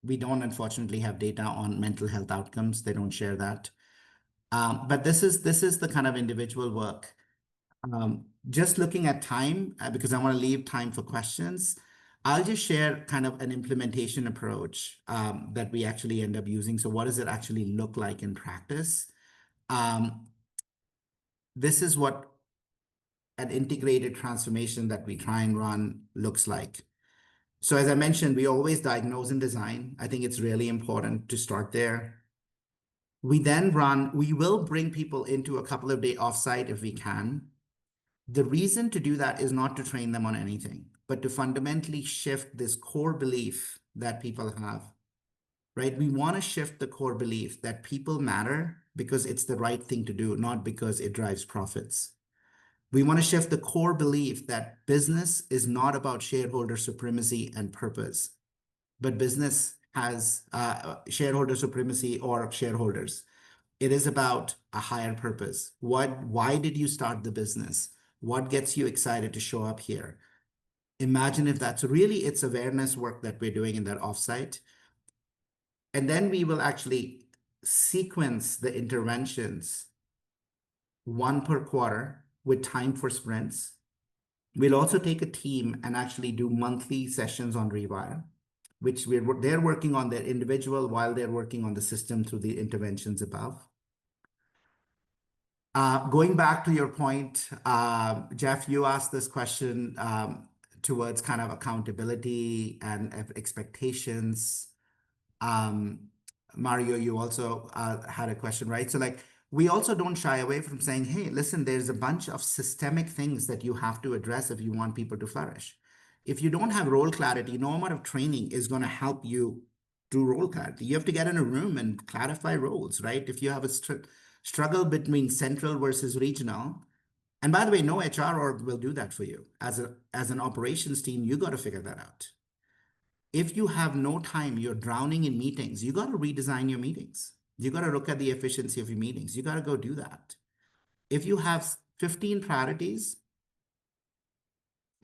We don't unfortunately have data on mental health outcomes. They don't share that. But this is the kind of individual work. Just looking at time, because I want to leave time for questions, I'll just share kind of an implementation approach that we actually end up using. So what does it actually look like in practice? This is what an integrated transformation that we try and run looks like. So as I mentioned, we always diagnose and design. I think it's really important to start there. We will bring people into a couple of day offsite if we can. The reason to do that is not to train them on anything, but to fundamentally shift this core belief that people have, right? We want to shift the core belief that people matter because it's the right thing to do, not because it drives profits. We want to shift the core belief that business is not about shareholder supremacy and purpose, but business has shareholder supremacy or shareholders. It is about a higher purpose. Why did you start the business? What gets you excited to show up here? Imagine if that's really it's awareness work that we're doing in that offsite. And then we will actually sequence the interventions one per quarter with time for sprints. We'll also take a team and actually do monthly sessions on Rewire, which they're working on their individual while they're working on the system through the interventions above. Going back to your point, Jeff, you asked this question towards kind of accountability and expectations. Mario, you also had a question, right? So like, we also don't shy away from saying, hey, listen, there's a bunch of systemic things that you have to address if you want people to flourish. If you don't have role clarity, no amount of training is going to help you do role clarity. You have to get in a room and clarify roles, right? If you have a struggle between central versus regional, and by the way, no HR org will do that for you. As an operations team, you got to figure that out. If you have no time, you're drowning in meetings, you got to redesign your meetings. You got to look at the efficiency of your meetings. You got to go do that. If you have 15 priorities,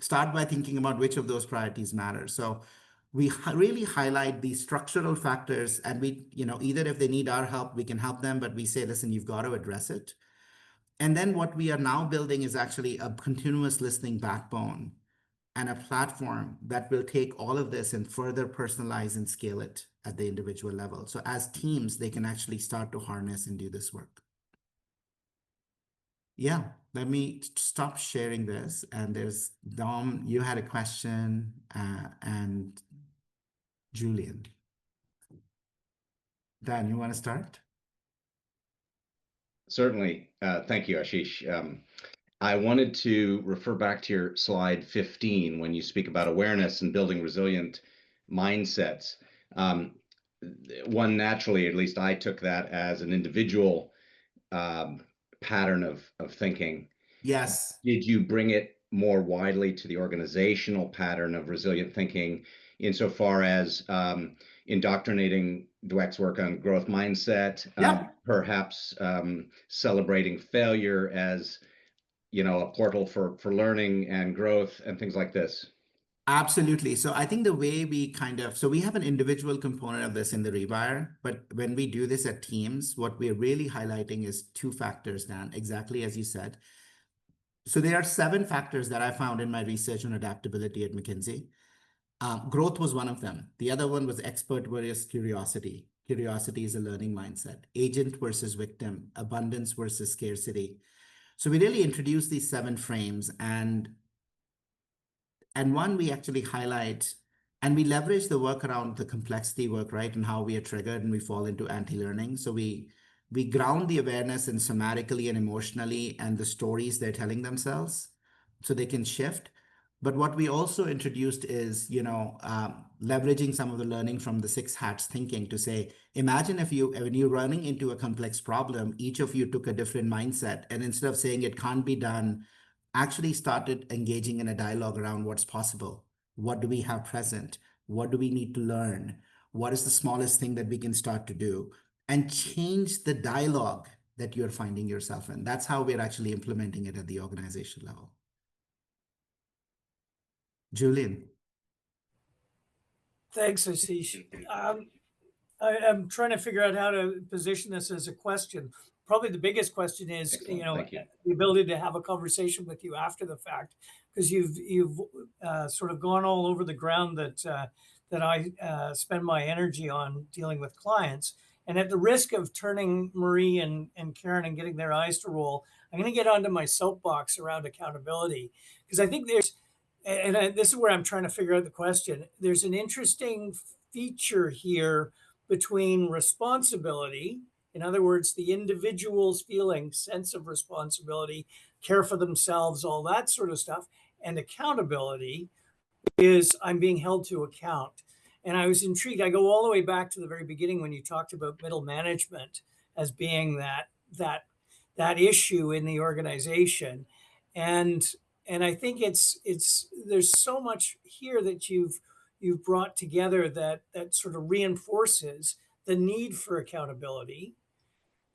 start by thinking about which of those priorities matter. So we really highlight these structural factors, and we, either if they need our help, we can help them, but we say, listen, you've got to address it. And then what we are now building is actually a continuous listening backbone and a platform that will take all of this and further personalize and scale it at the individual level. So as teams, they can actually start to harness and do this work. Yeah, let me stop sharing this. And there's Dom, you had a question, and Julian. Dan, you want to start? Certainly. Thank you, Ashish. I wanted to refer back to your slide 15 when you speak about awareness and building resilient mindsets. One naturally, at least I took that as an individual pattern of thinking. Yes. Did you bring it more widely to the organizational pattern of resilient thinking insofar as indoctrinating Dweck's work on growth mindset, perhaps celebrating failure as a portal for learning and growth and things like this? Absolutely. So I think the way we so we have an individual component of this in the rewire, but when we do this at teams, what we're really highlighting is two factors, Dan, exactly as you said. So there are 7 factors that I found in my research on adaptability at McKinsey. Growth was one of them. The other one was expert versus curiosity. Curiosity is a learning mindset. Agent versus victim. Abundance versus scarcity. So we really introduced these 7 frames, and one we actually highlight, and we leverage the work around the complexity work, right? And how we are triggered and we fall into anti-learning. So we ground the awareness in somatically and emotionally and the stories they're telling themselves so they can shift. But what we also introduced is, leveraging some of the learning from the 6 hats thinking to say, imagine when you're running into a complex problem, each of you took a different mindset. And instead of saying it can't be done, actually started engaging in a dialogue around what's possible. What do we have present? What do we need to learn? What is the smallest thing that we can start to do? And change the dialogue that you're finding yourself in. That's how we're actually implementing it at the organization level. Julian. Thanks, Ashish. I'm trying to figure out how to position this as a question. Probably the biggest question is, Excellent. the ability to have a conversation with you after the fact, because you've sort of gone all over the ground that I spend my energy on dealing with clients. And at the risk of turning Marie and Karen and getting their eyes to roll, I'm going to get onto my soapbox around accountability, because I think this is where I'm trying to figure out the question. There's an interesting feature here between responsibility, in other words, the individual's feeling, sense of responsibility, care for themselves, all that sort of stuff, and accountability is I'm being held to account. And I was intrigued. I go all the way back to the very beginning when you talked about middle management as being that issue in the organization. And I think there's so much here that you've brought together that sort of reinforces the need for accountability,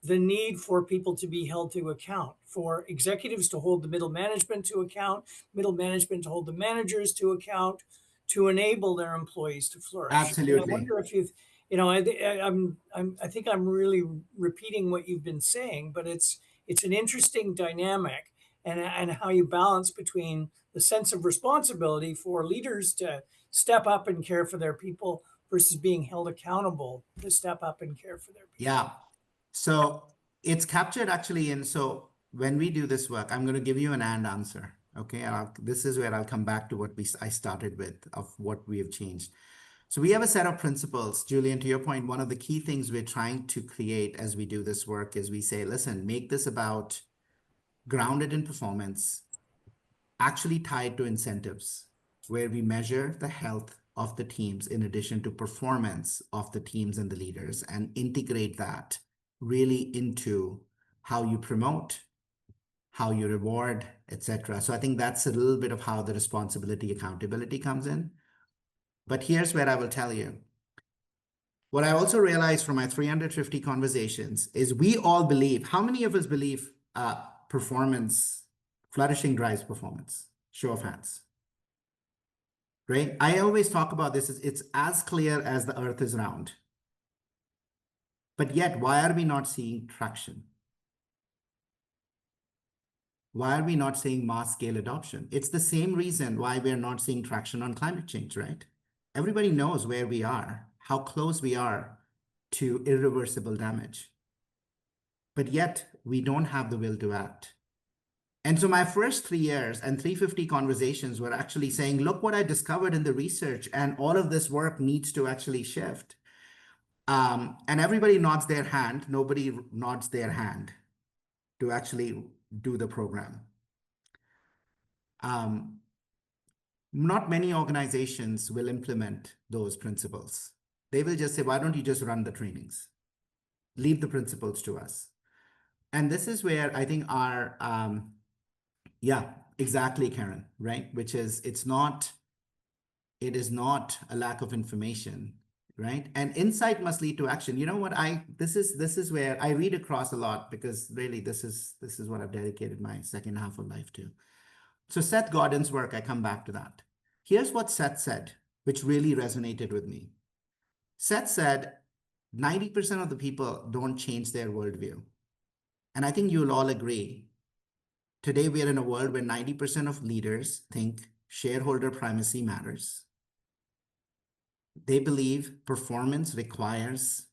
the need for people to be held to account, for executives to hold the middle management to account, middle management to hold the managers to account, to enable their employees to flourish. Absolutely. And I wonder if you've, I think I'm really repeating what you've been saying, but it's an interesting dynamic, and how you balance between the sense of responsibility for leaders to step up and care for their people versus being held accountable to step up and care for their people. Yeah. So it's captured actually so when we do this work, I'm going to give you an and answer. Okay. This is where I'll come back to what I started with of what we have changed. So we have a set of principles. Julian, to your point, one of the key things we're trying to create as we do this work is we say, listen, make this about grounded in performance, actually tied to incentives. where we measure the health of the teams in addition to performance of the teams and the leaders, and integrate that really into how you promote, how you reward, etc. So I think that's a little bit of how the responsibility, accountability comes in. But here's where I will tell you. What I also realized from my 350 conversations is we all believe, how many of us believe performance, flourishing drives performance? Show of hands. Right? I always talk about this, it's as clear as the earth is round. But yet, why are we not seeing traction? Why are we not seeing mass scale adoption? It's the same reason why we're not seeing traction on climate change, right? Everybody knows where we are, how close we are to irreversible damage. But yet, we don't have the will to act. And so my first 3 years and 350 conversations were actually saying, look what I discovered in the research, and all of this work needs to actually shift. And everybody nods their hand. Nobody nods their hand to actually do the program. Not many organizations will implement those principles. They will just say, why don't you just run the trainings? Leave the principles to us. And this is where I think our, yeah, exactly, Karen, right? Which is, it is not a lack of information, right? And insight must lead to action. You know what, this is where I read across a lot, because really this is what I've dedicated my second half of life to. So Seth Godin's work, I come back to that. Here's what Seth said, which really resonated with me. Seth said, 90% of the people don't change their worldview. And I think you'll all agree. Today, we are in a world where 90% of leaders think shareholder primacy matters. They believe performance requires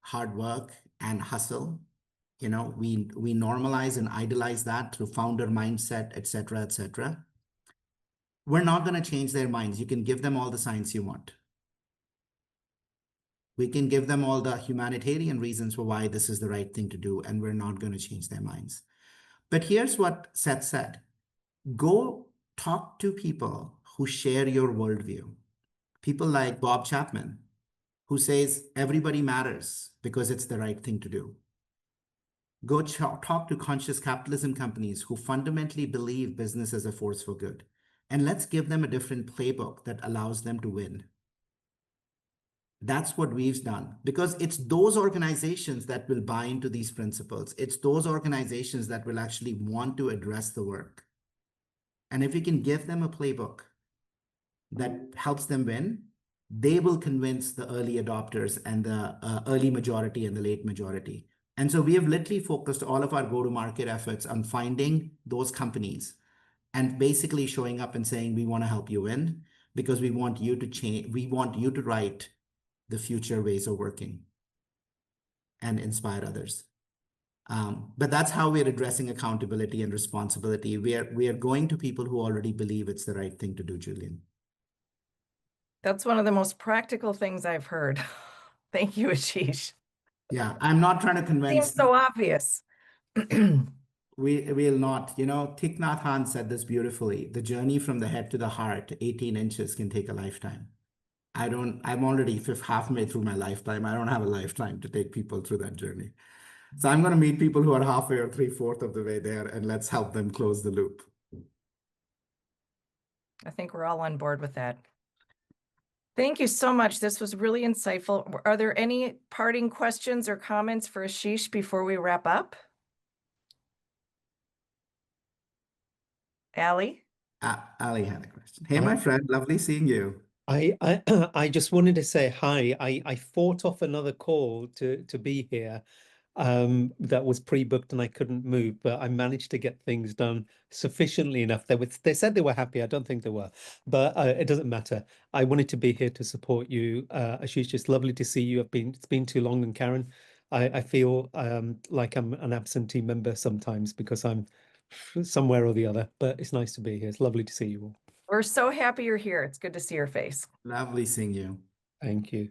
hard work and hustle. You know, we normalize and idolize that through founder mindset, et cetera, et cetera. We're not going to change their minds. You can give them all the science you want. We can give them all the humanitarian reasons for why this is the right thing to do, and we're not going to change their minds. But here's what Seth said. Go talk to people who share your worldview. People like Bob Chapman, who says everybody matters because it's the right thing to do. Go talk to conscious capitalism companies who fundamentally believe business is a force for good. And let's give them a different playbook that allows them to win. That's what we've done, because it's those organizations that will buy into these principles. It's those organizations that will actually want to address the work. And if we can give them a playbook that helps them win, they will convince the early adopters and the early majority and the late majority. And so we have literally focused all of our go-to-market efforts on finding those companies and basically showing up and saying, we want to help you win because we want you to change. We want you to write the future ways of working and inspire others. But that's how we're addressing accountability and responsibility. We are going to people who already believe it's the right thing to do, Julian. That's one of the most practical things I've heard. Thank you, Ashish. Yeah, I'm not trying to convince. Seems so obvious. We will not. You know, Thich Nhat Hanh said this beautifully. The journey from the head to the heart, 18 inches, can take a lifetime. I'm already halfway through my lifetime. I don't have a lifetime to take people through that journey. So I'm going to meet people who are halfway or 3/4 of the way there, and let's help them close the loop. I think we're all on board with that. Thank you so much. This was really insightful. Are there any parting questions or comments for Ashish before we wrap up? Ali? Ali had a question. Hey, my friend, lovely seeing you. I just wanted to say hi. I fought off another call to be here that was pre-booked and I couldn't move, but I managed to get things done sufficiently enough. They said they were happy. I don't think they were, but it doesn't matter. I wanted to be here to support you. Ashish, just lovely to see you. It's been too long, and Karen, I feel like I'm an absentee member sometimes because I'm somewhere or the other, but it's nice to be here. It's lovely to see you all. We're so happy you're here. It's good to see your face. Lovely seeing you. Thank you.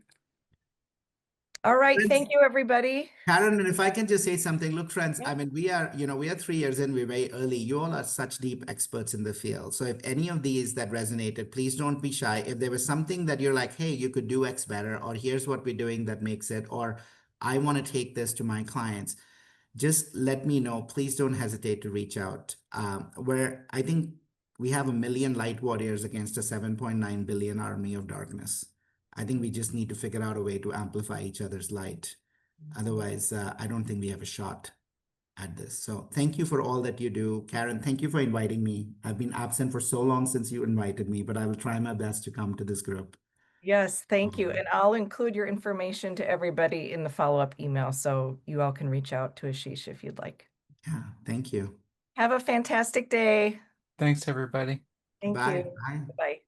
All right. Friends, Thank you, everybody. Karen, and if I can just say something, look, friends, Yeah. I mean, we are 3 years in, we're very early. You all are such deep experts in the field. So if any of these that resonated, please don't be shy. If there was something that you're like, hey, you could do X better, or here's what we're doing that makes it, or I want to take this to my clients, just let me know. Please don't hesitate to reach out. Where I think we have 1 million light warriors against a 7.9 billion army of darkness. I think we just need to figure out a way to amplify each other's light. Otherwise, I don't think we have a shot at this. So thank you for all that you do. Karen, thank you for inviting me. I've been absent for so long since you invited me, but I will try my best to come to this group. Yes, thank you. And I'll include your information to everybody in the follow-up email, so you all can reach out to Ashish if you'd like. Yeah, thank you. Have a fantastic day. Thanks, everybody. Thank Bye. you. Bye. Bye.